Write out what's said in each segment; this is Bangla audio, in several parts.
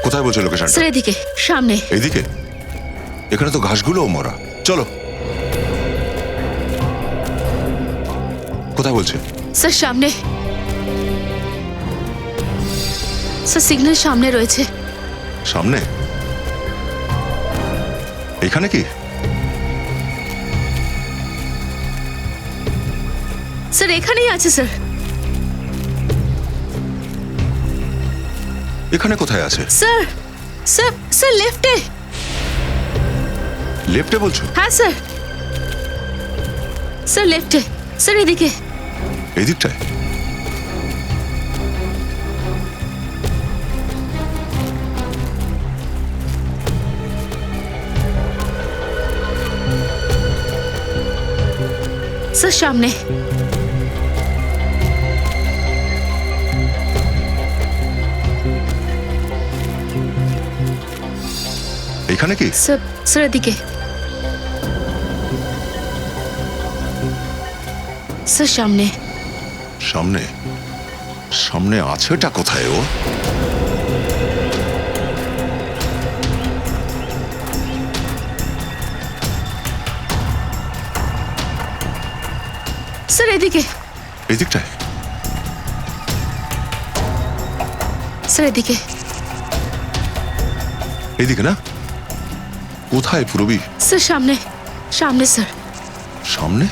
কোথায় বলছে লোকেশনটা? স্যার এদিকে, সামনে। এইদিকে? এখানে তো ঘাসগুলোও মরা। চলো। কোথায় বলছে? স্যার সামনে। স্যার সিগন্যাল সামনে রয়েছে। সামনে? এখানে কি? স্যার এখানেই আছে স্যার। এখানে কোথায় আছে? স্যার স্যার স্যার লেফটে। লেফটে বলছো? হ্যাঁ স্যার, স্যার লেফটে। স্যার এদিকে। এই দিকটায়? স্যার সামনে। এখানে কি? স্যার স্যার এদিকে। স্যার সামনে। সামনে? সামনে আছেটা কোথায় ও? স্যার এদিকে। এই দিকটায়? স্যার এদিকে। এইদিকে না? কোথায় পূরবী? স্যার সামনে, সামনে স্যার। সামনে?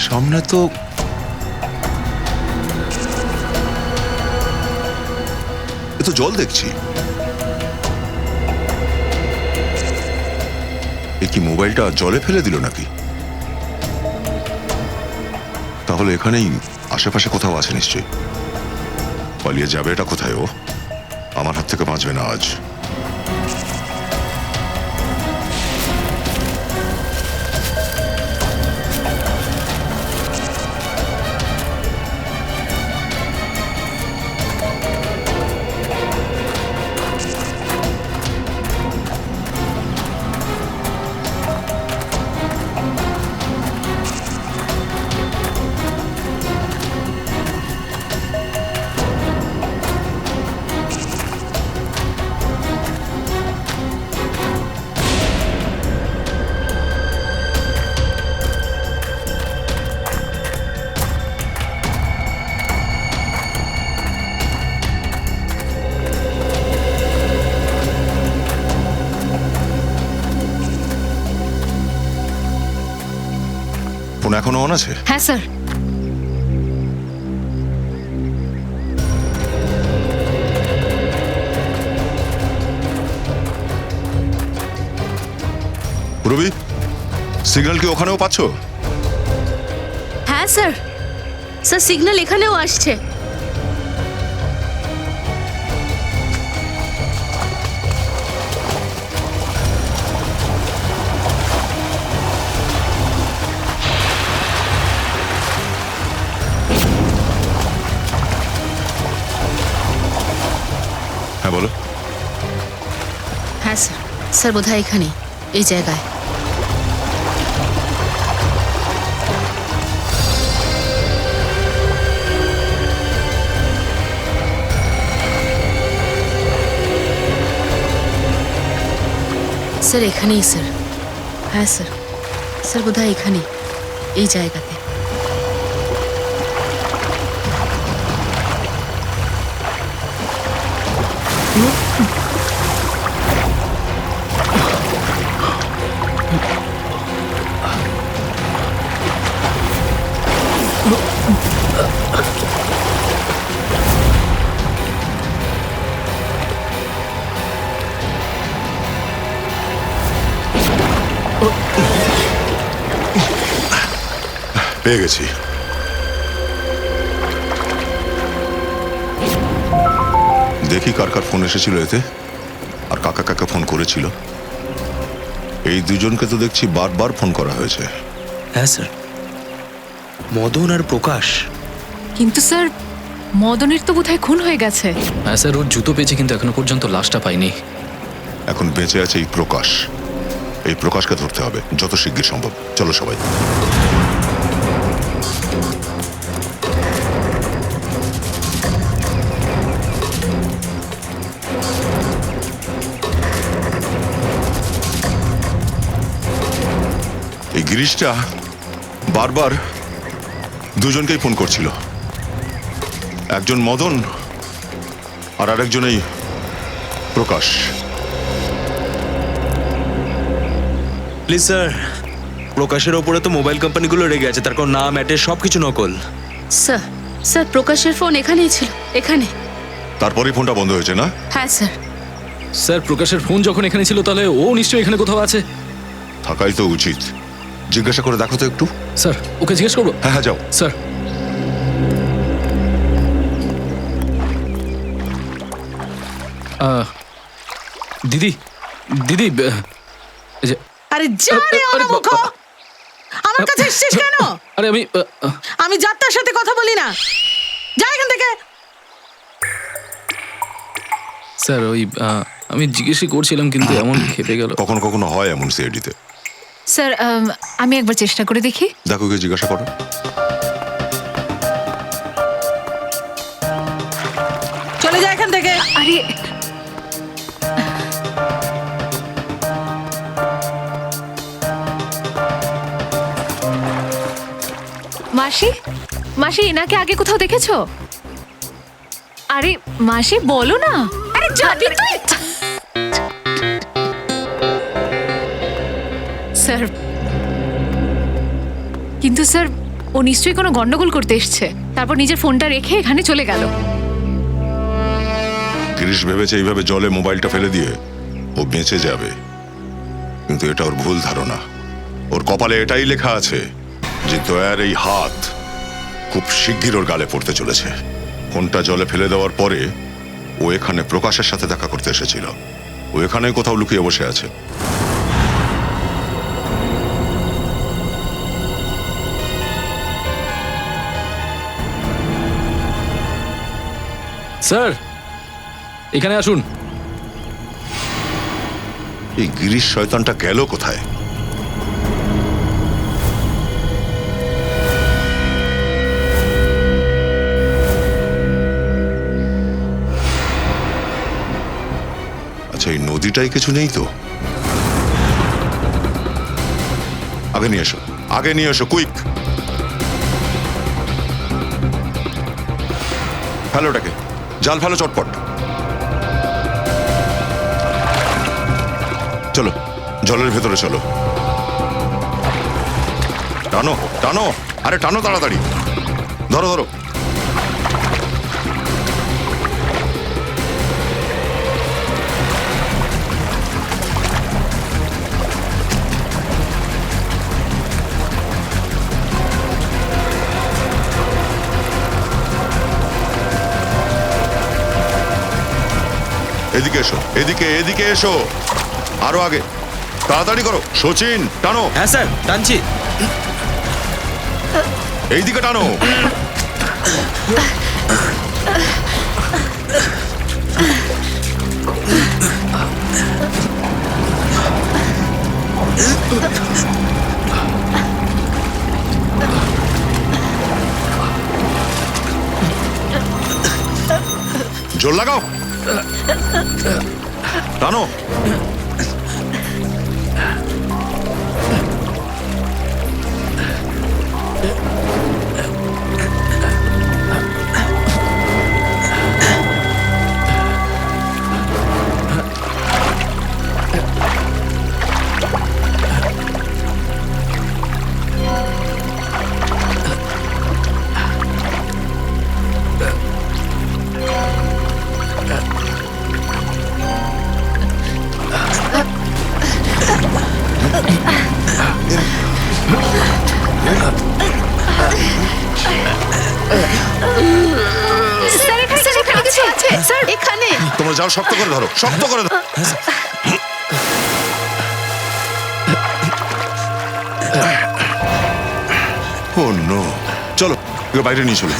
সামনে তো এ তো জল দেখছি। এ কি মোবাইলটা জলে ফেলে দিল নাকি? তাহলে এখানেই আশেপাশে কোথাও আছে নিশ্চয়ই। পালিয়ে যাবে এটা কোথায় ও? আমার হাত থেকে বাঁচবে না আজ। ফোন এখনো অন আছে? হ্যাঁ স্যার। রবি, সিগন্যাল কি ওখানেও পাচ্ছ? হ্যাঁ স্যার, স্যার সিগন্যাল এখানেও আসছে। হ্যাঁ বলো। হ্যাঁ স্যার, স্যার বোধহয় এখানে, এই জায়গায়। স্যার এখানেই স্যার। হ্যাঁ স্যার, স্যার বোধহয় এখানে, এই জায়গাতে। পেয়ে গেছি। দেখি কার কার ফোন এসেছিল এতে, আর কাকা কাকা ফোন করেছিল। এই দুজনকে তো দেখছি বারবার ফোন করা হয়েছে। হ্যাঁ স্যার, মদন আর প্রকাশ। কিন্তু স্যার মদনের তো বোধহয় খুন হয়ে গেছে। হ্যাঁ স্যার, ওর জুতো পেয়েছে কিন্তু এখনো পর্যন্ত লাশটা পাইনি। এখন বেঁচে আছে এই প্রকাশ। এই প্রকাশকে ধরতে হবে যত শিগগির সম্ভব। চলো সবাই। গিরিশটা বারবার দুজনকেই ফোন করছিল, একজন মদন আর আরেকজন এই প্রকাশ। প্লিজ স্যার, প্রকাশের ওপরে তো মোবাইল কোম্পানিগুলো রেগে আছে, তার কোন নাম অ্যাড্রেস সবকিছু নকল। স্যার স্যার প্রকাশের ফোন এখানেই ছিল, এখানে। তারপরেই ফোনটা বন্ধ হয়েছে না? হ্যাঁ স্যার। স্যার প্রকাশের ফোন যখন এখানে ছিল তাহলে ও নিশ্চয়ই এখানে কোথাও আছে। থাকাই তো উচিত। জিজ্ঞাসা করে দেখো তো একটু। স্যার ওকে জিজ্ঞেস করবো? হ্যাঁ হ্যাঁ, যাও। স্যার দিদি দিদি এই যে আরে যা রে আরে মুখ, আমার কাছে এসেছিস কেন? আরে আমি আমি যাত্রার সাথে কথা বলি না, যা এখান থেকে। স্যার ওই আমি জিজ্ঞেসই করছিলাম কিন্তু এমন খেপে গেল। কখনো কখনো হয় এমন সিআইডিতে। স্যার আমি একবার চেষ্টা করে দেখি। দেখো, কে জিজ্ঞাসা করো। চলে যা এখান থেকে। আরে মাসি, মাসি এনাকে আগে কোথাও দেখেছো? আরে মাসি বলো না। আরে যাবি তুই? স্যার কিন্তু স্যার ও নিশ্চয়ই কোনো গন্ডগোল করতে এসছে, তারপর নিজের ফোনটা রেখে এখানে চলে গেল। গিরিশ ভেবেছে এইভাবে জলে মোবাইলটা ফেলে দিয়ে ও বেঁচে যাবে, কিন্তু এটা ওর ভুল ধারণা। ওর কপালে এটাই লেখা আছে যে দয়ার এই হাত খুব শিগগির ওর গালে পড়তে চলেছে। ফোনটা জলে ফেলে দেওয়ার পরে ও এখানে প্রকাশের সাথে দেখা করতে এসেছিল। ও এখানে কোথাও লুকিয়ে বসে আছে। স্যার এখানে আসুন। এই গিরিশ শয়তানটা গেল কোথায়? আচ্ছা, এই নদীটাই কিছু নেই তো? আগে নিয়ে এসো, আগে নিয়ে এসো, কুইক। ফেলো ওটাকে, জাল ফেলো চটপট। চলো, জলের ভেতরে চলো। টানো টানো, আরে টানো তাড়াতাড়ি, ধরো ধরো। এদিকে এসো, এদিকে এদিকে এসো, আরো আগে, তাড়াতাড়ি করো। সচিন টানো। হ্যাঁ স্যার, টানছি। এইদিকে টানো। জোর লাগাও, টানো। স্যার এখানে কিছু আছে। স্যার এখানে। তোমরা যাও, শক্ত করে ধরো, শক্ত করে ধরো। ও নো, চলো এবার বাইরে নিয়ে চলো।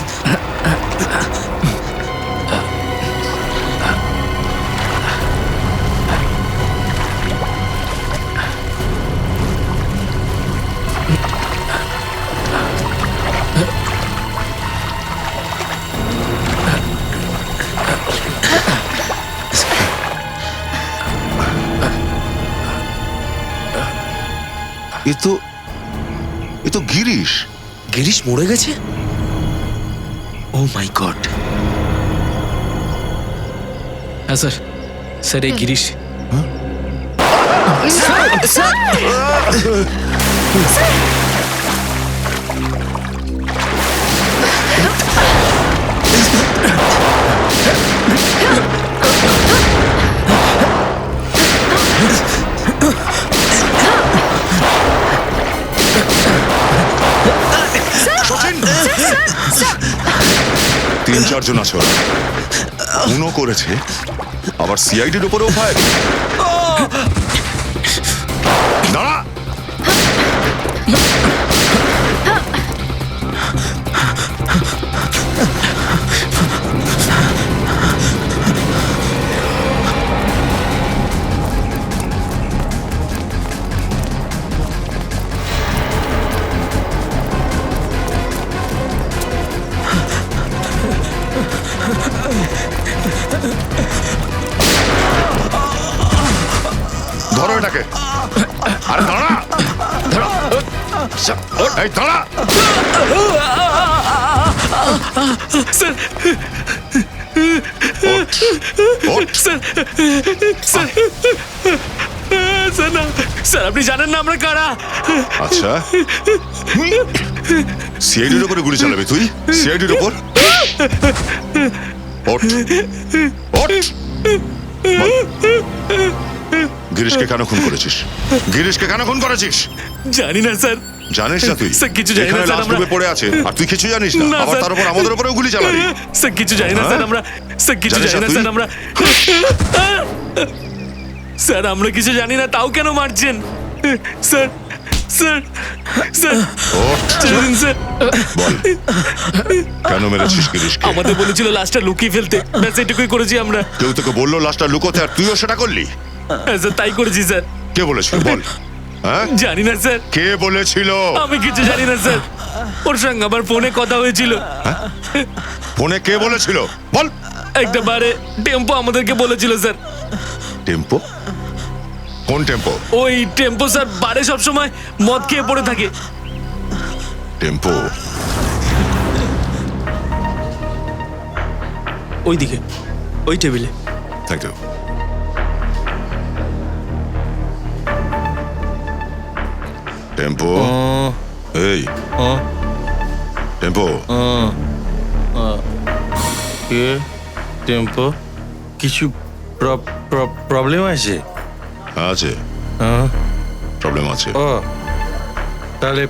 এ তো এ তো গিরিশ। গিরিশ মরে গেছে? ও মাই গড। হ্যাঁ স্যার, স্যার এই গিরিশ। তিন চারজন আছে ওরা। খুনও করেছে, আবার সিআইডির উপরেও ফায়ার। দাঁড়া! ধরো এটাকে। আরে দাঁড়া! এই দাঁড়া! স্যার ওঠ, ওঠ। স্যার স্যার স্যার না স্যার, আপনি জানেন না আমরা কারা? আচ্ছা, সিআইডির উপরে গুলি চালাবি তুই? সিআইডির উপর? ওঠ, ওঠ। বল। গিরিশকে কেন খুন করেছিস? গিরিশকে কেন খুন করেছিস? জানি না স্যার। জানিস না তুই? স্যার, কিছু জানি না এখানে স্যার, লাশ আমরা- ডুবে পড়ে আছে আর তুই কিছু জানিস না? না, আবার স্যার। তার উপর আমাদের উপরেও গুলি চালাবি? স্যার কিছু জানি না হ্যাঁ? স্যার, আমরা স্যার কিছু জানিস জানি না না তুই? স্যার, আমরা স্যার আমরা কিছু জানি না, তাও কেন মারছেন? স্যার স্যার স্যার ওঠ, ছেড়ে দিন স্যার। বল কেন মেরেছিস গিরিশকে? আমাদের বলেছিল লাশটা লুকিয়ে ফেলতে, ব্যাস এটুকুই করেছি আমরা। কেউ তোকে বললো লাশটা লুকোতে আর তুইও সেটা করলি? হ্যাঁ স্যার, তাই করেছি স্যার। কে বলেছিল বল? হ্যাঁ, জানি না স্যার, কে বলেছিল? আমি কিছু জানি না স্যার। ওর সঙ্গে আমার ফোনে কথা হয়েছিল। ফোনে কে বলেছিল বল? একটা বারে টেম্পো আমাদেরকে বলেছিল স্যার। টেম্পো? কোন টেম্পো? ওই টেম্পো স্যার বারে সবসময় মদ খেয়ে পড়ে থাকে। টেম্পো? ওইদিকে, ওই টেবিলে। Thank you. টেম্পো? এই টেম্পো, কে? টেম্পো? কিছু প্রবলেম আছে? আছে প্রবলেম আছে। ও তাহলে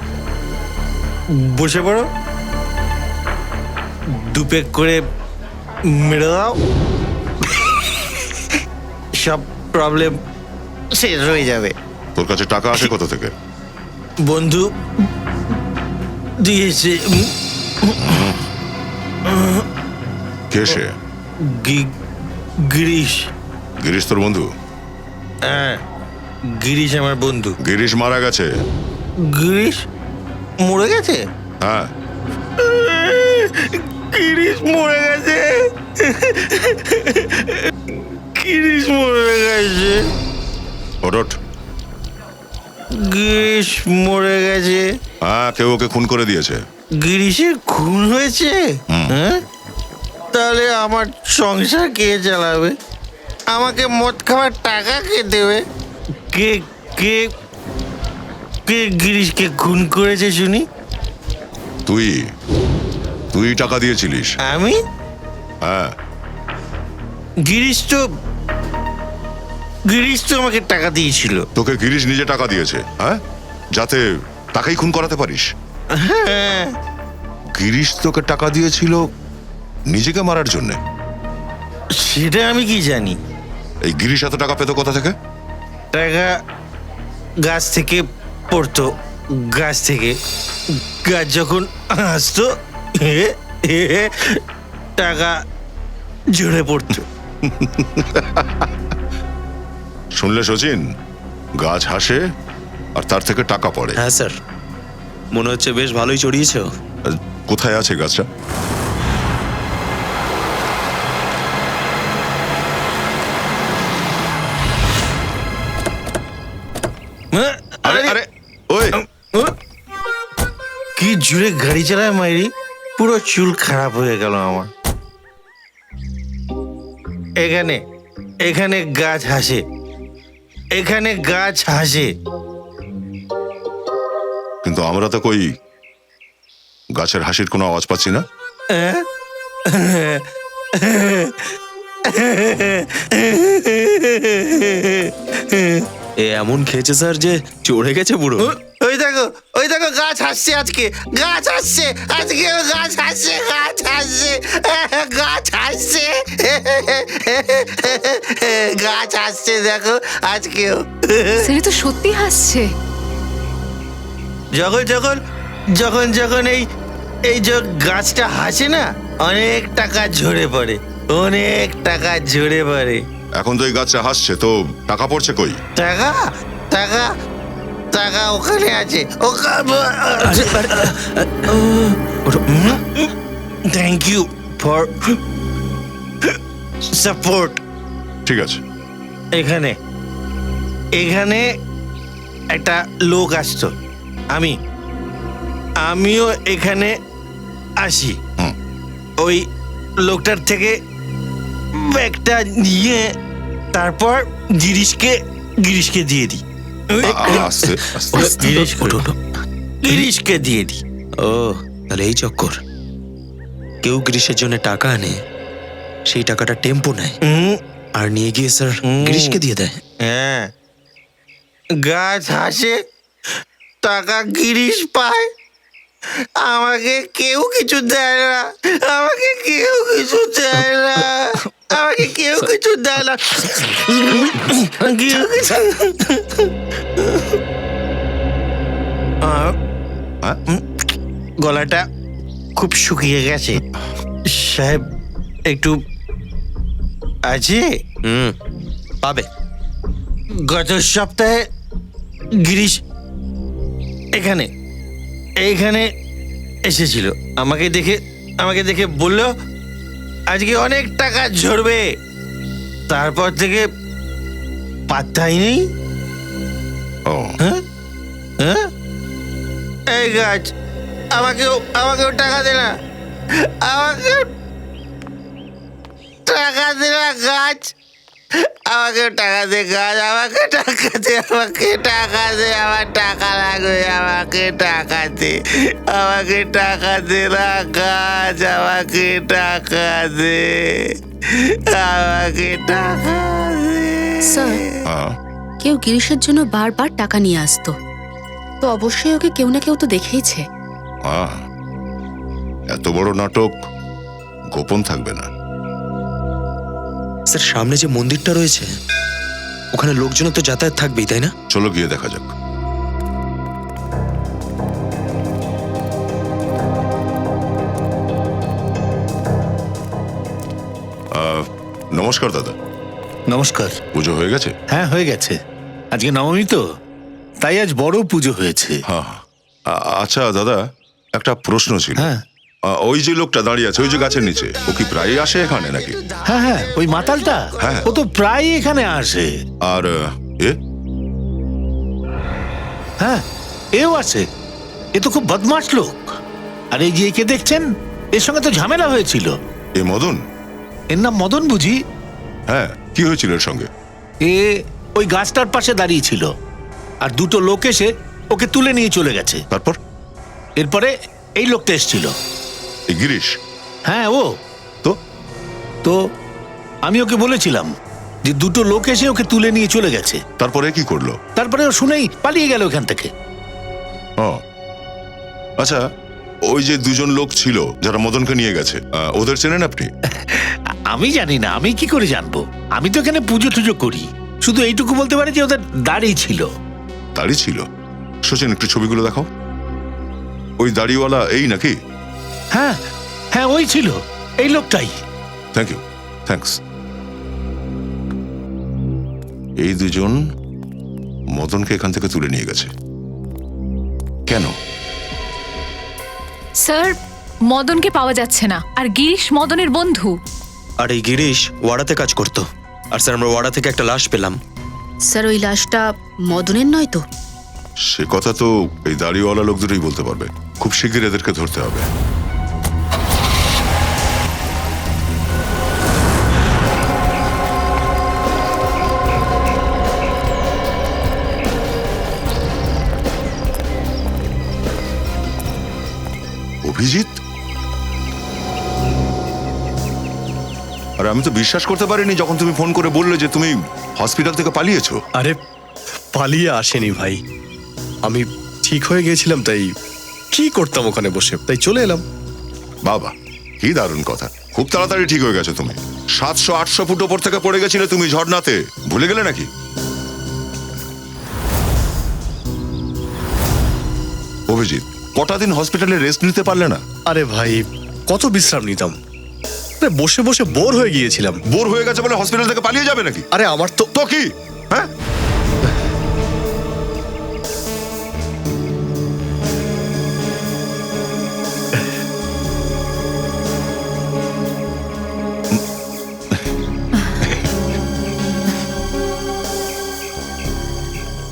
বসে পড়ো, দুপেক করে মেরে দাও, সব প্রবলেম শেষ হয়ে যাবে। তোর কাছে টাকা আসে কোথা থেকে? বন্ধু দিয়েছে। কে সে? গিরিশ। গিরিশ তোর বন্ধু? হ্যাঁ, গিরিশ আমার বন্ধু। গিরিশ মারা গেছে। গিরিশ মরে গেছে? হ্যাঁ, গিরিশ মরে গেছে। গিরিশ মরে গেছে। ওঠ। গিরিশ মরে গেছে। হ্যাঁ, কেউ ওকে খুন করে দিয়েছে। গিরিশের খুন হয়েছে? হ্যাঁ, তাহলে আমার সংসার কে চালাবে? আমাকে মদ খাওয়ার টাকা কে দেবে? কে কে কে গিরিশকে খুন করেছে শুনি? তুই তুই টাকা দিয়েছিলিস? আমি? হ্যাঁ। গিরিশ তো আমাকে টাকা দিয়েছিল। তোকে গিরিশ নিজে টাকা দিয়েছে? হ্যাঁ, যাতে তাকেই খুন করাতে পারিস? হ্যাঁ, গিরিশ তোকে টাকা দিয়েছিল নিজেকে মারার জন্য? সেটা আমি কি জানি? এই গিরিশ এত টাকা পেতো কোথা থেকে? টাকা গাছ থেকে পড়তো, গাছ থেকে। গাছ যখন আসতো টাকা ঝরে পড়তো। শুনলে সচিন, গাছ হাসে আর তার থেকে টাকা পড়ে। হ্যাঁ স্যার, মনে হচ্ছে বেশ ভালোই চড়িয়েছো। কোথায় আছে গাছটা? আরে আরে ওই জুড়ে গাড়ি চালায় মাইরি, পুরো চুল খারাপ হয়ে গেল আমার। এখানে এখানে গাছ হাসে, এখানে গাছ হাসে। কিন্তু আমরা তো কই গাছের হাসির কোনো আওয়াজ পাচ্ছি না। এ এমন খেয়েছে স্যার যে চড়ে গেছে পুরো। ওই দেখো গাছ হাসছে আজকে, গাছ হাসছে আজকে, গাছ হাসছে, গাছ হাসছে, গাছ হাসছে, গাছ হাসছে দেখো আজকেও। সে তো সত্যি হাসছে। যখন যখন যখন যখন এই যে গাছটা হাসে না, অনেক টাকা ঝরে পড়ে, অনেক টাকা ঝরে পড়ে। এখন তো এই গাছটা হাসছে, তো টাকা পড়ছে কই? টাকা টাকা টাকা ওখানে আছে। Thank you for support. ঠিক আছে। এখানে এখানে একটা লোক আসতো, আমিও এখানে আসি। হুম। ওই লোকটার থেকে ব্যাগটা নিয়ে তারপর গিরিশকে দিয়ে দিই। আস্তে আস্তে। গিরিশকে দিয়ে দিই। ও তাহলে এই চক্কর। কেউ গ্রীষ্মের জন্য টাকা আনে, সেই টাকাটা টেম্পো নেয় আর নিয়ে গিয়ে স্যার গ্রীষ্মকে দিয়ে দেয়। হ্যাঁ, গাছ হাসে, টাকা গিরিশ পায়, আমাকে কেউ কিছু দেয় না, আমাকে কেউ কিছু দেয় না, আমাকে কেউ কিছু দেয় না, কেউ কিছু। গলাটা খুব শুকিয়ে গেছে সাহেব, একটু আছে? পাবে। গত সপ্তাহে গিরিশ এইখানে এসেছিল, আমাকে দেখে বলল আজকে অনেক টাকা ঝরবে। তারপর থেকে পাত্তাই নেই। ও হ্যাঁ হ্যাঁ, এই গাছ আমাকেও টাকা দে না, আমাকেও টাকা দে না গাছ, আমাকে টাকা দে গাছ, আমাকে টাকা দে, আমাকে টাকা দে, আমার টাকা লাগবে, আমাকে টাকা দে, আমাকে টাকা দে না গাছ, আমাকে টাকা দে, আমাকে টাকা দে। স্যার, হ্যাঁ, কেউ গিরিশের জন্য বারবার টাকা নিয়ে আসতো, তো অবশ্যই ওকে কেউ না কেউ তো দেখেইছে। হ্যাঁ, এত বড় নাটক গোপন থাকবে না। স্যার সামনে যে মন্দিরটা রয়েছে ওখানে লোকজন তো যাতায়াত থাকবেই, তাই না? চলো গিয়ে দেখা যাক। নমস্কার দাদা। নমস্কার। পুজো হয়ে গেছে? হ্যাঁ, হয়ে গেছে। আজকে নবমী তো, তাই আজ বড় পুজো হয়েছে। হ্যাঁ হ্যাঁ। আচ্ছা দাদা, একটা প্রশ্ন ছিল। হ্যাঁ ওই যে লোকটা দাঁড়িয়ে আছে ওই যে গাছের নিচে, ও কি প্রায়ই আসে এখানে নাকি? হ্যাঁ হ্যাঁ, ওই মাতালটা, হ্যাঁ। ও তো প্রায় এখানে আসে। আর এ হ্যাঁ, এও আসে। এ তো খুব বদমাশ লোক। আর এই যে একে দেখছেন, এর সঙ্গে তো ঝামেলা হয়েছিল। এ মদন? এর নাম মদন বুঝি? হ্যাঁ, কি হয়েছিল এর সঙ্গে? এ ওই গাছটার পাশে দাঁড়িয়ে ছিল, আর দুটো লোক এসে ওকে তুলে নিয়ে চলে গেছে। তারপর? এরপরে এই লোকটা এসেছিল। এই গিরিশ? হ্যাঁ, ও তো তো আমি ওকে বলেছিলাম যে দুটো লোক এসে ওকে তুলে নিয়ে চলে গেছে। তারপরে কি করলো? তারপরে ও শুনেই পালিয়ে গেল ওখান থেকে। ও আচ্ছা, ওই যে দুজন লোক ছিল যারা মদনকে নিয়ে গেছে, ওদের চেনেন আপনি? আমি জানি না, আমি কি করে জানবো? আমি তো এখানে পুজো টুজো করি। শুধু এইটুকু বলতে পারি যে ওদের দাড়ি ছিল। দাড়ি ছিল? সচিন, একটু ছবিগুলো দেখাও। ওই দাড়িওয়ালা এই নাকি? হ্যাঁ হ্যাঁ, ওই ছিল, এই লোকটাই। Thank you, thanks. এই দুজন মদনকে এখান থেকে তুলে নিয়ে গেছে কেন? স্যার, মদনকে পাওয়া যাচ্ছে না, আর গিরিশ মদনের বন্ধু। আর এই গিরিশ ওয়াড়াতে কাজ করতো, আর স্যার আমরা ওয়াড়া থেকে একটা লাশ পেলাম। স্যার, ওই লাশটা মদনের নয় তো? সে কথা তো এই দাড়িওয়ালা লোক দুটোই বলতে পারবে। খুব শিগগির এদেরকে ধরতে হবে। অভিজিৎ, আর আমি তো বিশ্বাস করতে পারিনি যখন তুমি ফোন করে বললে যে তুমি হসপিটাল থেকে পালিয়েছো। আরে পালিয়ে আসেনি ভাই, আমি ঠিক হয়ে গিয়েছিলাম, তাই কি করতাম ওখানে বসে, তাই চলে এলাম। বাবা, কি দারুণ কথা, খুব তাড়াতাড়ি ঠিক হয়ে গেছো তুমি। 700-800 ফুট ওপর থেকে পড়ে গেছিলে তুমি ঝর্ণাতে, ভুলে গেলে নাকি? অভিজিৎ, কটা দিন হসপিটালে রেস্ট নিতে পারলে না? আরে ভাই, কত বিশ্রাম নিতাম, আরে বসে বসে বোর হয়ে গিয়েছিলাম। বোর হয়ে গেছে বলে হসপিটাল থেকে পালিয়ে যাবে নাকি? আরে আমার তো তো কি, হ্যাঁ?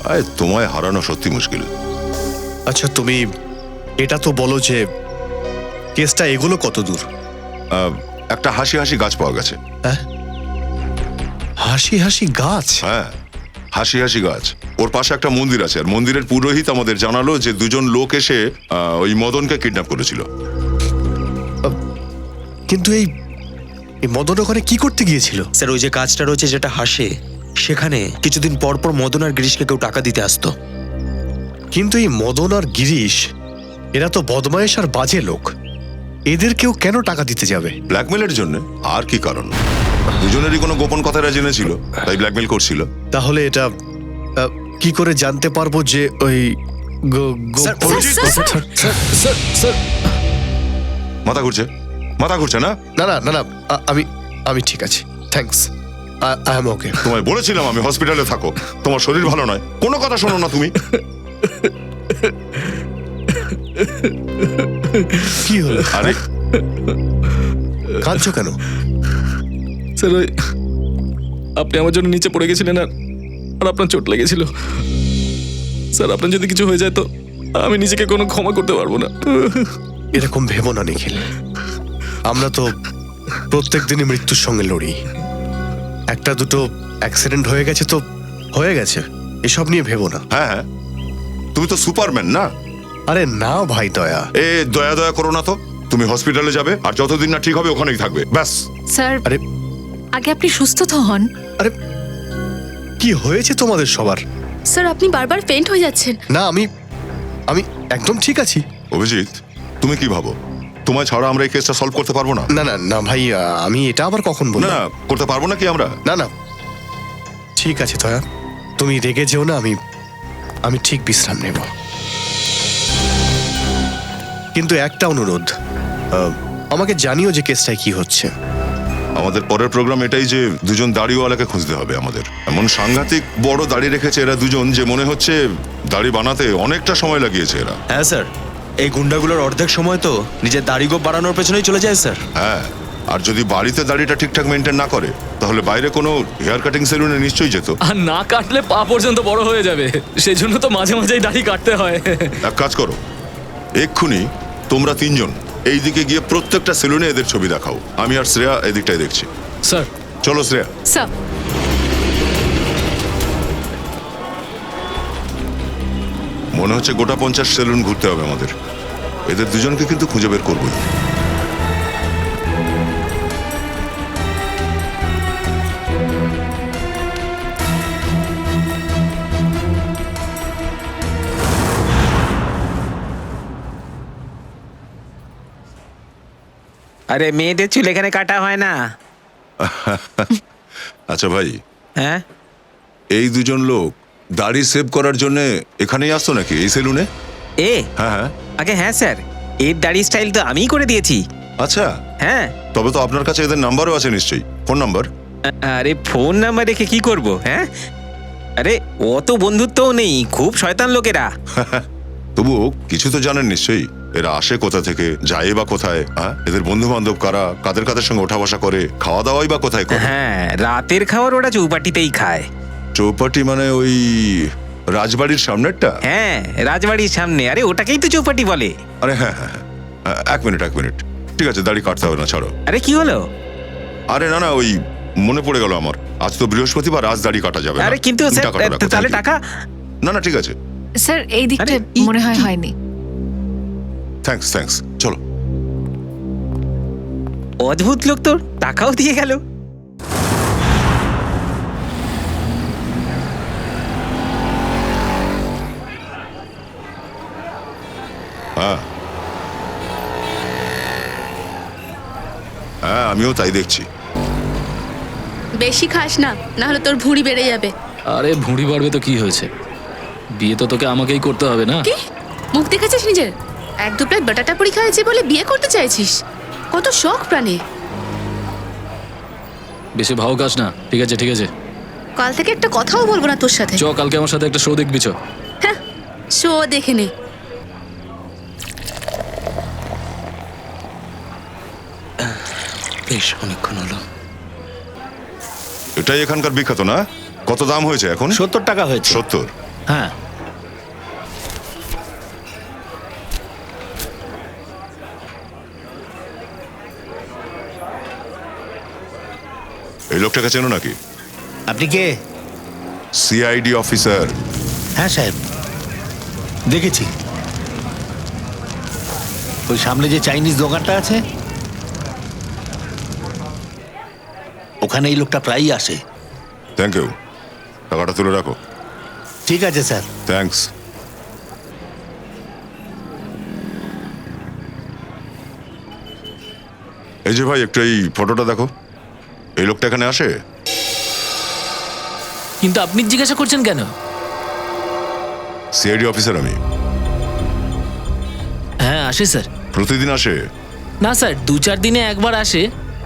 আরে তোমায় হারানো সত্যি মুশকিল। আচ্ছা, তুমি এটা তো বলো যে কেসটা এগুলো কত দূর? একটা হাসি হাসি গাছ পাওয়া গেছে। হ্যাঁ, হাসি হাসি গাছ? হ্যাঁ, হাসি হাসি গাছ। ওর পাশে একটা মন্দির আছে, আর মন্দিরের পুরোহিত আমাদের জানালো যে দুজন লোক এসে ওই মদনকে কিডন্যাপ করেছিল। কিন্তু এই মদন ওখানে কি করতে গিয়েছিল? স্যার, ওই যে কাজটা রয়েছে যেটা হাসে, সেখানে কিছুদিন পর পর মদন আর গিরিশকে কেউ টাকা দিতে আসতো। কিন্তু এই মদন আর গিরিশ, এরা তো বদমায়েশ আর বাজে লোক, এদের কেউ কেন টাকা দিতে যাবে? ব্ল্যাকমেলের জন্য, আর কি কারণ? দুজনেরই কোনো গোপন কথাটা জেনেছিল, তাই ব্ল্যাকমেল করছিল। তাহলে এটা কি করে জানতে পারবো যে ওই মাথা ঘুরছে, মাথা ঘুরছে না? না না না না, আমি ঠিক আছি, থ্যাঙ্কস, আই এম ওকে। তোমায় বলেছিলাম আমি হসপিটালে থাকো, তোমার শরীর ভালো নয়, কোনো কথা শোনো না তুমি। কি হলো? আরে কাঁদছো কেন? স্যার, ওই আপনি আমার জন্য নিচে পড়ে গেছিলেন, আর আপনার চোট লেগেছিল। স্যার, আপনার যদি কিছু হয়ে যায় তো আমি নিজেকে কোনো ক্ষমা করতে পারবো না। এরকম ভেবো না নিখিল, আমরা তো প্রত্যেক দিনই মৃত্যুর সঙ্গে লড়ি। একটা দুটো অ্যাক্সিডেন্ট হয়ে গেছে তো হয়ে গেছে, এসব নিয়ে ভেবো না। হ্যাঁ হ্যাঁ, তুমি তো সুপারম্যান না? আরে না ভাই, দয়া দয়া দয়া করো না তো। তুমি হসপিটালে যাবে, আর যতদিন না ঠিক হবে ওখানেই থাকবে, ব্যাস। স্যার, আরে আগে আপনি সুস্থ তো হন। আরে কি হয়েছে তোমাদের সবার? স্যার, আপনি বারবার ফেন্ট হয়ে যাচ্ছেন। না, আমি একদম ঠিক আছি। অভিজিৎ, তুমি কি ভাবো তোমায় ছাড়া আমরা এই কেসটা সলভ করতে পারবো না? না না না ভাই, আমি এটা আবার কখন না বললাম? না, করতে পারবো না কি আমরা? না না, ঠিক আছে দয়া, তুমি রেগে যেও না, আমি ঠিক বিশ্রাম নেব। কিন্তু একটা অনুরোধ, আমাকে জানিও যে কেসটায় কি হচ্ছে। আমাদের পরের প্রোগ্রাম এটাই যে দুজন দাড়িওয়ালাকে খুঁজতে হবে আমাদের। এমন সাংঘাতিক বড় দাড়ি রেখেছে এরা দুজন যে মনে হচ্ছে দাড়ি বানাতে অনেকটা সময় লাগিয়েছে এরা। হ্যাঁ স্যার, এই গুন্ডাগুলোর অর্ধেক সময় তো নিজের দাড়িগোপ বাড়ানোর পেছনেই চলে যায় স্যার। হ্যাঁ, আর যদি বাড়িতে দাড়িটা ঠিকঠাক মেনটেন না করে তাহলে বাইরে কোনো হেয়ার কাটিং সেলুনে নিশ্চয়ই যেত। আর না কাটলে পা পর্যন্ত বড় হয়ে যাবে, সেই জন্য তো মাঝে মাঝেই দাড়ি কাটতে হয়। এক কাজ করো, এক্ষুনি তোমরা তিনজন এই দিকে গিয়ে প্রত্যেকটা সেলুনে এদের ছবি দেখাও। আমি আর শ্রেয়া এদিকটাই দেখছি। স্যার, চলো শ্রেয়া। স্যার, মনে হচ্ছে গোটা 50 সেলুন ঘুরতে হবে আমাদের। এদের দুজনকে কিন্তু খুঁজে বের করবোই। আরে মেয়েদের চুল এখানে কাটা হয় না। আচ্ছা ভাই, হ্যাঁ, এই দুজন লোক দাড়ি সেভ করার জন্য এখানেই আসতো নাকি এই সেলুনে? এ হ্যাঁ হ্যাঁ। আগে হ্যাঁ স্যার, এর দাড়ি স্টাইল তো আমিই করে দিয়েছি। আচ্ছা, হ্যাঁ। তবে তো আপনার কাছে এদের নাম্বারও আছে নিশ্চয়ই, ফোন নাম্বার? আরে ফোন নাম্বার রেখে কি করব? হ্যাঁ, আরে অত বন্ধুত্বও নেই, খুব শয়তান লোকেরা। তবুও কিছু তো জানেন নিশ্চয়ই, এরা আসে কোথা থেকে, যায় বা কোথায়, হ্যাঁ? এদের বন্ধু বান্ধব কারা, কাদের কাদের সঙ্গে ওঠা বসা করে, খাওয়া দাওয়াই বা কোথায় করে? হ্যাঁ, রাতের খাবার ওরা চৌপাটিতেই খায়। চৌপাটি মানে ওই রাজবাড়ির সামনেরটা? হ্যাঁ, রাজবাড়ির সামনে। আরে ওটাকেই তো চৌপাটি বলে। আরে হ্যাঁ হ্যাঁ হ্যাঁ। এক মিনিট। ঠিক আছে, দাড়ি কাটতে হবে না, ছাড়ো। আরে কি হলো? আরে না, ওই মনে পড়ে গেল আমার, আজ তো বৃহস্পতিবার, আজ দাড়ি কাটা যাবে না। আরে কিন্তু স্যার, টাকাটা রাখো, তাহলে thank you. টাকা? না ঠিক আছে, স্যার এই দিকটা আরে, মনে হয় হয়নি। থ্যাঙ্কস, চলো। অদ্ভুত লোক তো, টাকাও দিয়ে গেল। হ্যাঁ, আমিও তাই দেখছি। বেশি খাস না, না হলে তোর ভুঁড়ি বেড়ে যাবে। আরে ভুঁড়ি বাড়বে তো কি হয়েছে, বিয়ে তো তোকে আমাকেই করতে হবে না? কি মুখ দেখেছিস নিজের? এক দু প্লেট বাটাটা পুরি খাইছি বলে বিয়ে করতে চাইছিস? কত শখ প্রাণে। বেশি ভাও খাস না। ঠিক আছে কাল থেকে একটা কথাও বলবো না তোর সাথে। চ, কালকে আমার সাথে একটা শো দেখবি। চ। হ্যাঁ, শো দেখে নে। বেশ অনেকক্ষণ হলো। এটাই এখানকার বিখ্যাত না? কত দাম হয়েছে এখন? 70 টাকা হয়েছে। 70? হ্যাঁ, এই লোকটাকে চেনো নাকি? আপনি কে? CID officer. হ্যাঁ সাহেব, দেখেছি। ওই সামনে যে চাইনিজ দোকানটা আছে, ওখানে এই লোকটা প্রায়ই আসে। থ্যাংক ইউ, টাকাটা তুলে রাখো। ঠিক আছে স্যার। থ্যাঙ্কস। এই যে ভাই, একটু এই ফটোটা দেখো। এই লোকটা এখানে আসে? কিন্তু আপনি জিজ্ঞাসা করছেন কেন? সিআইডি অফিসার আমি। হ্যাঁ আসে স্যার। প্রতিদিন আসে? না স্যার, 2-4 দিনে একবার আসে,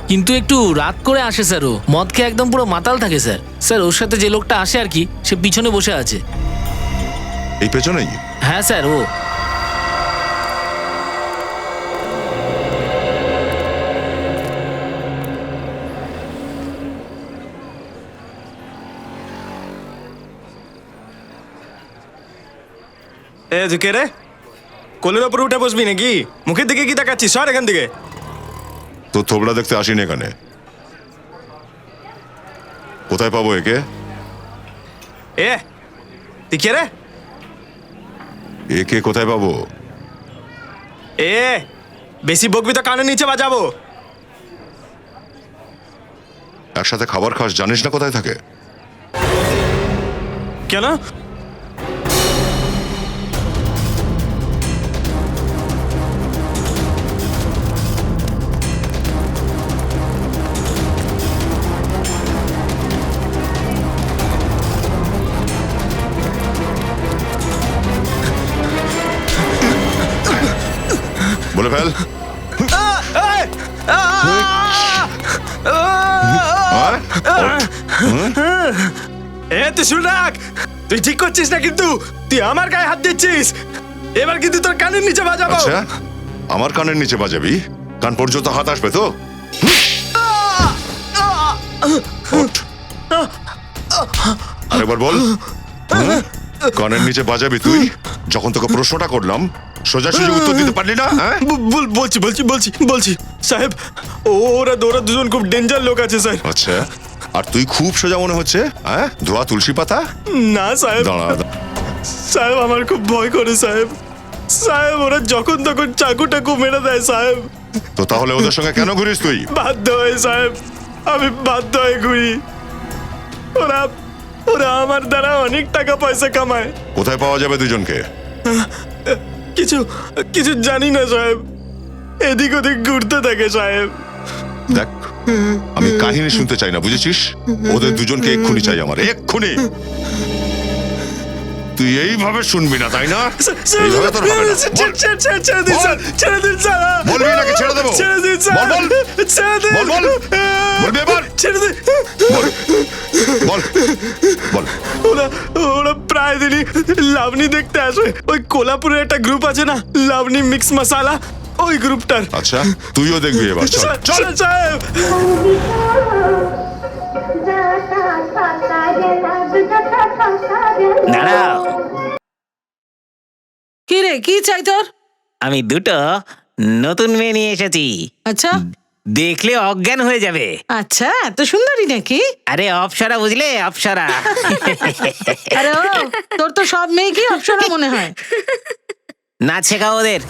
কিন্তু একটু রাত করে আসে স্যার। ও মদ খেয়ে একদম পুরো মাতাল থাকে স্যার। স্যার ওর সাথে যে লোকটা আসে আর কি, সে পিছনে বসে আছে। এই পেছনেই? হ্যাঁ স্যার, ও। এ তুই কে রে? কোলের ওপরে উঠে বসবি নাকি? মুখের দিকে কি তাকাচ্ছিস? সর এখান থেকে। তো থোবড়া দেখতে আসিনি এখানে। কোথায় পাবো একে? এ তুই কে রে? একে কোথায় পাবো? এ বেশি বকবি তো কানের নিচে বাজাবো। একসাথে খাবার খাস, জানিস না কোথায় থাকে? কেন? বলে ফেল। এ তুই শুন রাখ, তুই ঠিক করছিস না কিন্তু। তুই আমার গায়ে হাত দিচ্ছিস। এবার কিন্তু তোর কানের নিচে বাজাবো। আচ্ছা, আমার কানের নিচে বাজাবি? কান পর্যন্ত হাত আসবে তো? ওঠ। আরেকবার বল। কানের নিচে বাজাবি তুই? যখন তোকে প্রশ্নটা করলাম সোজাসুজি উত্তর দিতে পারলি না? হ্যাঁ, বলছি সাহেব, ওরা দুজন খুব ডেঞ্জার লোক আছে স্যার। আচ্ছা, আর তুই খুব সোজা মনে হচ্ছে? হ্যাঁ, ধোয়া তুলসী পাতা? না সাহেব, দাঁড়া। সাহেব আমার খুব ভয় করে সাহেব। সাহেব ওরা যখন তখন চাকু টাকু মেরে দেয় সাহেব। তো তাহলে ওদের সঙ্গে কেন ঘুরিস তুই? বাধ্য হয়ে সাহেব, আমি বাধ্য হয়ে ঘুরি। ওরা আমার দ্বারা অনেক টাকা পয়সা কামায়। কোথায় পাওয়া যাবে দুজনকে? কিছু জানি না সাহেব, এদিক ওদিক ঘুরতে থাকে সাহেব। দেখ, আমি কাহিনী শুনতে চাই না, বুঝেছিস? ওদের দুজনকে এক্ষুনি চাই আমার, এক্ষুনি। তুই এইভাবে শুনবি না, তাই না? এইভাবে তোর হবে না। বল। বলবি নাকি ছেড়ে দেবো? বল বল বল বল বলবি এবার? ছেড়ে দে। বল বল বল। ওরা প্রায় দিনই লাবণী দেখতে আসে। ওই কোলাপুরের একটা গ্রুপ আছে না, লাবণী মিক্স মশালা, ওই গ্রুপটার। আচ্ছা, তুইও দেখবি এবার। চল চল। সাহেব দাঁড়াও, কি রে, কি চাই তোর? আমি দুটো নতুন মেয়ে নিয়ে এসেছি, আচ্ছা দেখলে অজ্ঞান হয়ে যাবে। আচ্ছা, এত সুন্দরী নাকি? আরে অপ্সরা, বুঝলে, অপ্সরা। আরে ও, তোর তো সব মেয়ে কি অপ্সরা মনে হয়। নাচ শেখাও ওদের।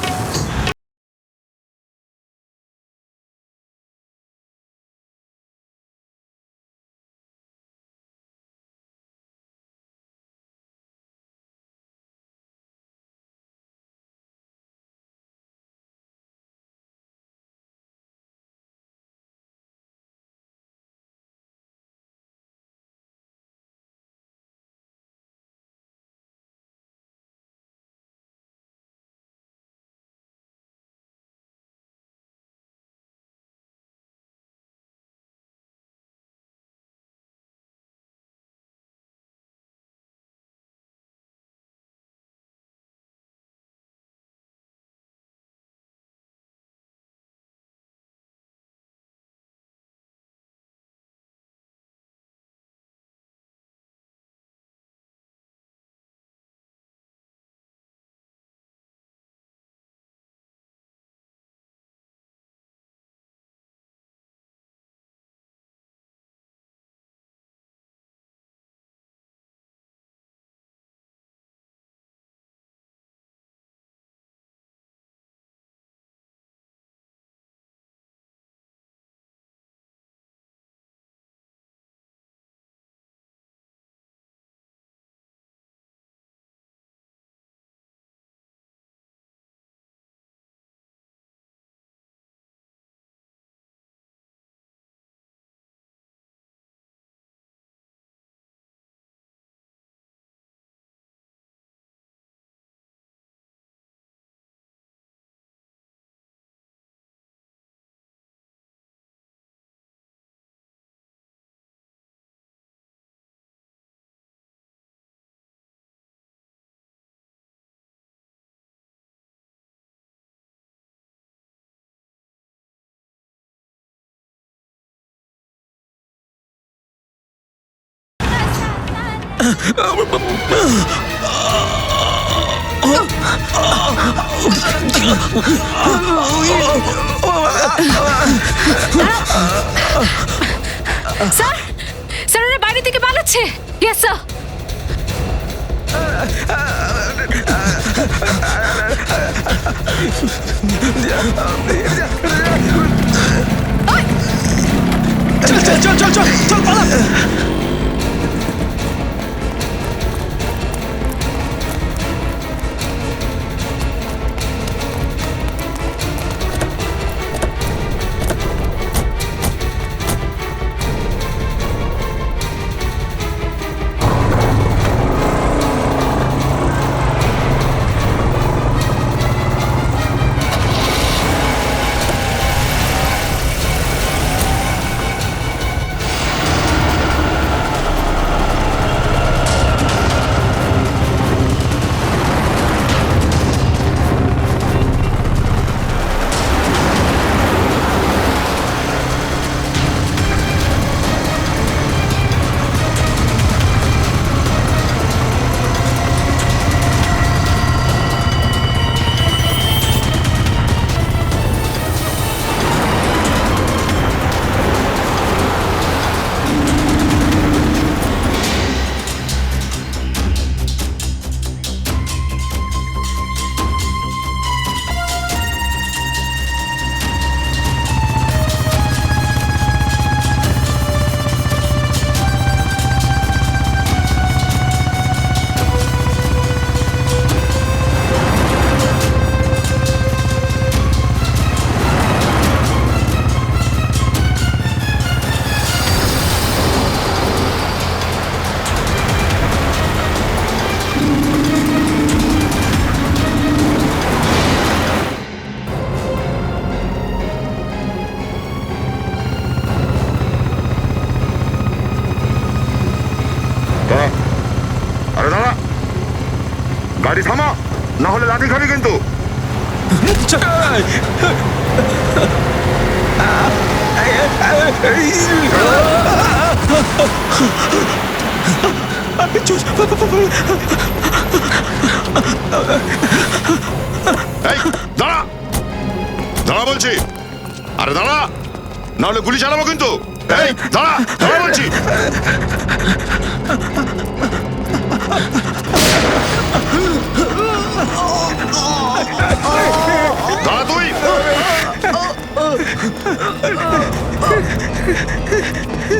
স্যার, স্যার ওরা বাইরে থেকে পালাচ্ছে। Yes sir. চল চল চল চল চল চল পালা। আরে দাঁড়া, গাড়ি থামা, না হলে লাঠি খাবি কিন্তু। এই দাঁড়া, দাঁড়া বলছি, আরে দাঁড়া, নাহলে গুলি চালাবো কিন্তু। এই দাঁড়া, দাঁড়া বলছি। দাঁড়া তুই।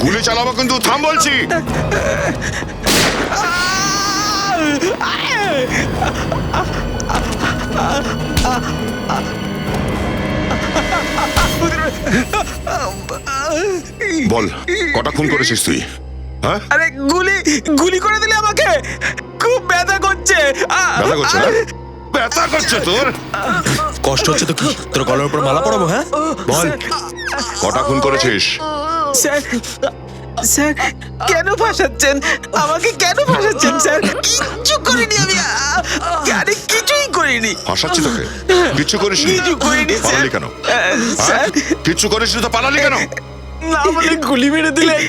গুলি চালাবো কিন্তু, থাম বলছি। বল, কটা খুন করেছিস তুই? হ্যাঁ, আরে গুলি গুলি করে দিলে আমাকে, খুব ব্যথা করছে। ব্যথা করছে না? ব্যথা করছে তোর? কষ্ট হচ্ছে তো কি, তোর গলার উপর মালা পরাবো? হ্যাঁ বল, কটা খুন করেছিস? স্যার স্যার কেন ফাঁসাচ্ছেন আমাকে, কেন ফাঁসাচ্ছেন স্যার? কিচ্ছু করিনি আমি, আরে কিছুই করিনি। ফাঁসাচ্ছি তোকে? কিচ্ছু করিসনি? কিছু করিনি স্যার। পালালি কেন? স্যার কিচ্ছু করিসনি তো পালালি কেন? না বলে গুলি মেরে দিলেন,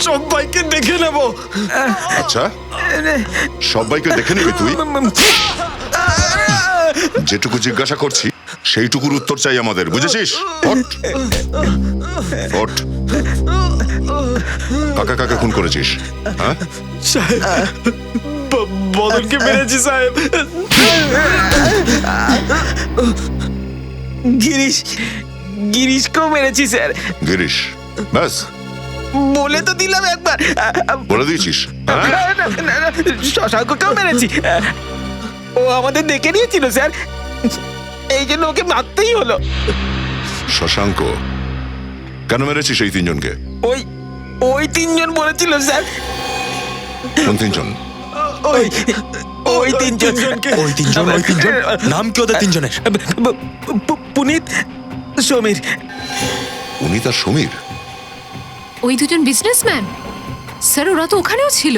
সবাইকে দেখে নেব। আচ্ছা, সবাইকে দেখে নিবি তুই? যেটুকু জিজ্ঞাসা করছি সেইটুকুর উত্তর চাই আমাদের, বুঝেছিস? ওঠ, ওঠ। কাকা কাকা খুন করেছিস? হ্যাঁ, সাহেব, বদনকে মেরেছি সাহেব। গিরিশকেও মেরেছি স্যার। গিরিশ? ব্যাস বলে তো দিলাম একবার। বলে দিয়েছিস? হ্যাঁ, শশাঙ্ককেও মেরেছি, ও আমাদের দেখে নিয়েছিল স্যার, এই জন্য ওকে মারতেই হলো। শশাঙ্ক? কেন মেরেছিস এই তিনজনকে? ওই ওই তিনজন বলেছিল স্যার। কোন তিনজন? ওই ওই তিনজন, ওই তিনজন, ওই তিনজন। নাম কি ওদের তিনজনের? পুনিত, সমীর। উনি তার সমীর? ওই দুজন বিজনেসম্যান স্যার, ওরা তো ওখানেও ছিল।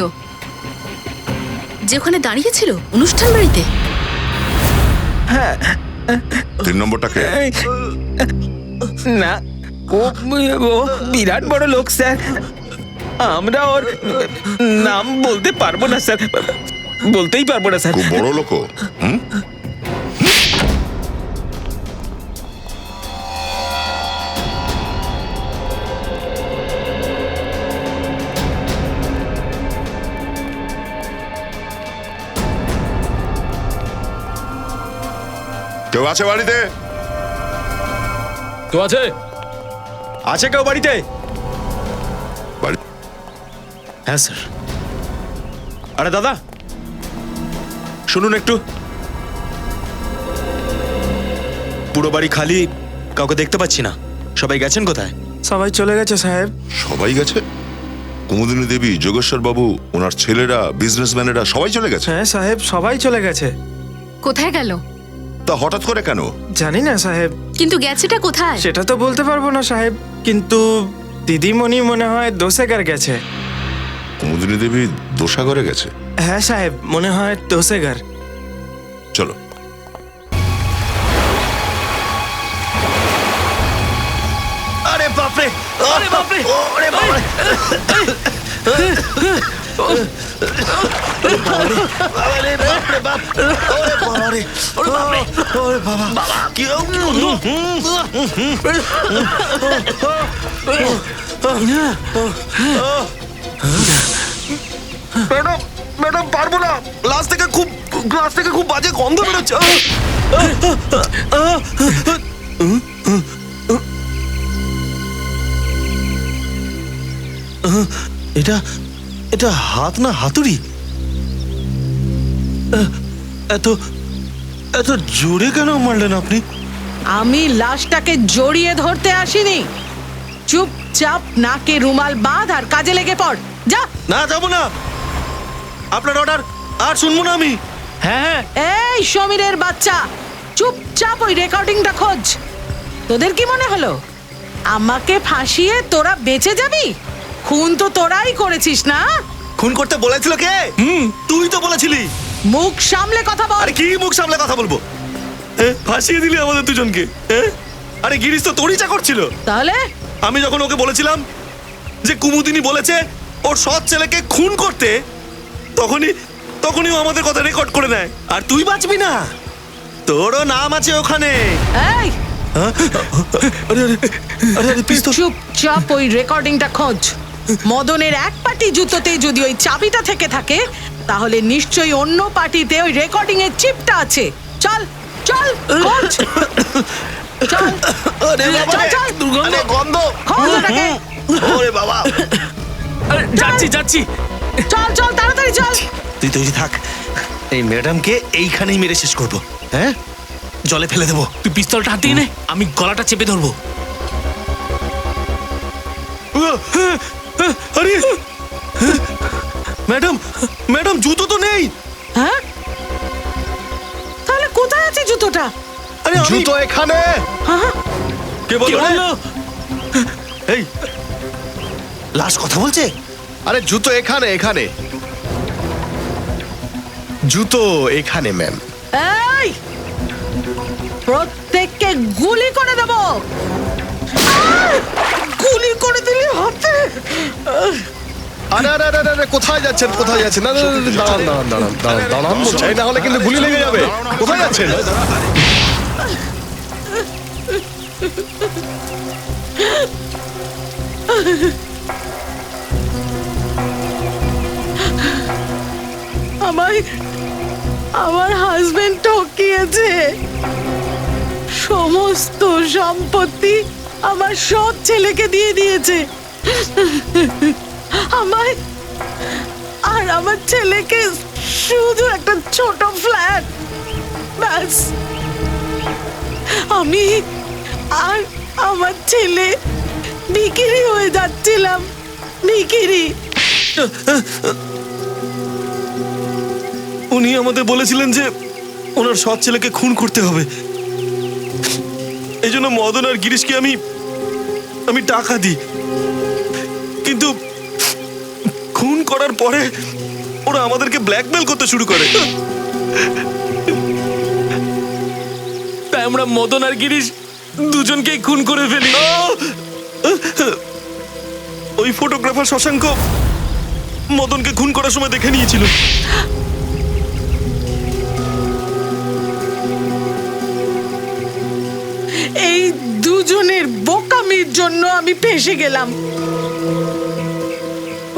যে ওখানে দাঁড়িয়েছিল অনুষ্ঠান বাড়িতে। 3 নম্বরটাকে? না, ও ও বিরাট বড় লোক স্যার, আমরা ওর নাম বলতে পারবো না স্যার, বলতেই পারবো না স্যার। খুব বড় লোক? হুম, কেউ আছে বাড়িতে? কেউ আছে? আছে কেউ বাড়িতে? বাড়ি? হ্যাঁ স্যার। আরে দাদা শুনুন একটু, পুরো বাড়ি খালি, কাউকে দেখতে পাচ্ছি না, সবাই গেছেন কোথায়? সবাই চলে গেছে সাহেব। সবাই গেছে? কুমুদিনী দেবী, যোগেশ্বর বাবু, ওনার ছেলেরা, বিজনেসম্যানেরা সবাই চলে গেছে? হ্যাঁ সাহেব, সবাই চলে গেছে। কোথায় গেল? তা হঠাৎ করে কেন? জানি না সাহেব, কিন্তু গেছেটা কোথায়? সেটা তো বলতে পারবো না সাহেব, কিন্তু দিদিমণি মনে হয় দোসেগার গেছে। কুমুদিনী দেবী দোসাগরে গেছে? হ্যাঁ সাহেব, মনে হয় দোসেগার। চলো। আরে বাপরে, আরে বাপরে, আরে বাপরে, ম্যাডাম, ম্যাডাম পারবো না, গ্লাস থেকে খুব বাজে গন্ধ বেরোচ্ছে। এটা এটা হাত না হাতুড়ি? এত এত জোরে কেন মারলেন আপনি? আমি লাশটাকে জড়িয়ে ধরতে আসিনি। চুপচাপ নাকে রুমাল বাঁধ আর কাজে লেগে পড়, যা। না যাবো না, আপনার অর্ডার আর শুনবো না আমি। হ্যাঁ এই সমীরের বাচ্চা, চুপচাপ ওই রেকর্ডিংটা খোঁজ। তোদের কি মনে হলো আমাকে ফাঁসিয়ে তোরা বেঁচে যাবি? খুন তো তোরাই করেছিস না? খুন করতে বলেছিল কে? তুই তো বলেছিলি। মুখ সামলে কথা বল। আরে কি মুখ সামলে কথা বলবো? ফাঁসিয়ে দিলি আমাদের দুজনকে। আরে গিরিশ তো তোরই চাকর ছিল। তাহলে আমি যখন ওকে বলেছিলাম যে কুমুদিনী বলেছে ও ওর সৎ ছেলেকে খুন করতে, তখনই তখনই ও আমাদের কথা রেকর্ড করে নেয়। আর তুই বাঁচবি না, তোরও নাম আছে ওখানে। এই চুপচাপ ওই রেকর্ডিংটা খোঁজ। মদনের এক পাটি জুতোতে যদি ওই চাবিটা থেকে থাকে, তাহলে নিশ্চয়ই অন্য পাটিতে ওই রেকর্ডিং এর চিপটা আছে। চল চল খোঁজ। চল চল চল গন্ধ। খোঁজ ওটাকে। ওরে বাবা, যাচ্ছি যাচ্ছি। চল চল তাড়াতাড়ি চল। তুই তৈরি থাক, এই ম্যাডামকে এইখানেই মেরে শেষ করবো। হ্যাঁ, জলে ফেলে দেবো। তুই পিস্তলটা হাতে নে, আমি গলাটা চেপে ধরবো। আরে ম্যাডাম, ম্যাডাম জুতো তো নেই। হ্যাঁ, তাহলে কোথায় আছে জুতোটা? আরে জুতো এখানে। হ্যাঁ, কে বললো? এই লাশ কথা বলছে। আরে জুতো এখানে, এখানে জুতো এখানে ম্যাম। এই প্রত্যেককে গুলি করে দেব। গুলি করে দিলে হাতে। আরে আরে আরে আরে কোথায় যাচ্ছেন, কোথায় যাচ্ছেন? না না না, দাঁড়ান দাঁড়ান দাঁড়ান দাঁড়ান দাঁড়ান বলছি, না হলে কিন্তু গুলি লেগে যাবে। কোথায় যাচ্ছেন? আমার হাজবেন্ড ঠকিয়েছে। সমস্ত সম্পত্তি আমার সৎ ছেলেকে দিয়ে দিয়েছে। আমায় আর আমার ছেলেকে শুধু একটা ছোট ফ্ল্যাট, ব্যাস। আমি আর আমার ছেলে ভিখিরি হয়ে যাচ্ছিলাম, ভিখিরি। উনি আমাদের বলেছিলেন যে ওনার সৎ ছেলেকে খুন করতে হবে। এই জন্য মদন আর গিরিশকে আমি টাকা দিই, কিন্তু খুন করার পরে ওরা আমাদেরকে ব্ল্যাকমেল করতে শুরু করে। তাই আমরা মদন আর গিরিশ দুজনকেই খুন করে ফেলি। ওই ফটোগ্রাফার শশাঙ্ক মদনকে খুন করার সময় দেখে নিয়েছিল। এই দুজনের বোকামির জন্য আমি ফেঁসে গেলাম।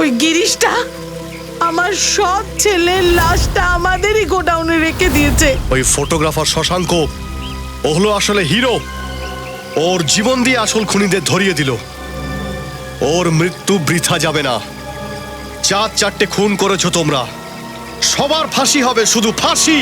ওই গিরিশটা আমার সৎ ছেলের লাশটা আমাদেরই গোডাউনে রেখে দিয়েছে। ওই ফটোগ্রাফার শশাঙ্ক, ও হলো আসলে হিরো। ওর জীবন দিয়ে আসল খুনিদের ধরিয়ে দিল। ওর মৃত্যু বৃথা যাবে না। 4 খুন করেছো তোমরা, সবার ফাঁসি হবে, শুধু ফাঁসি।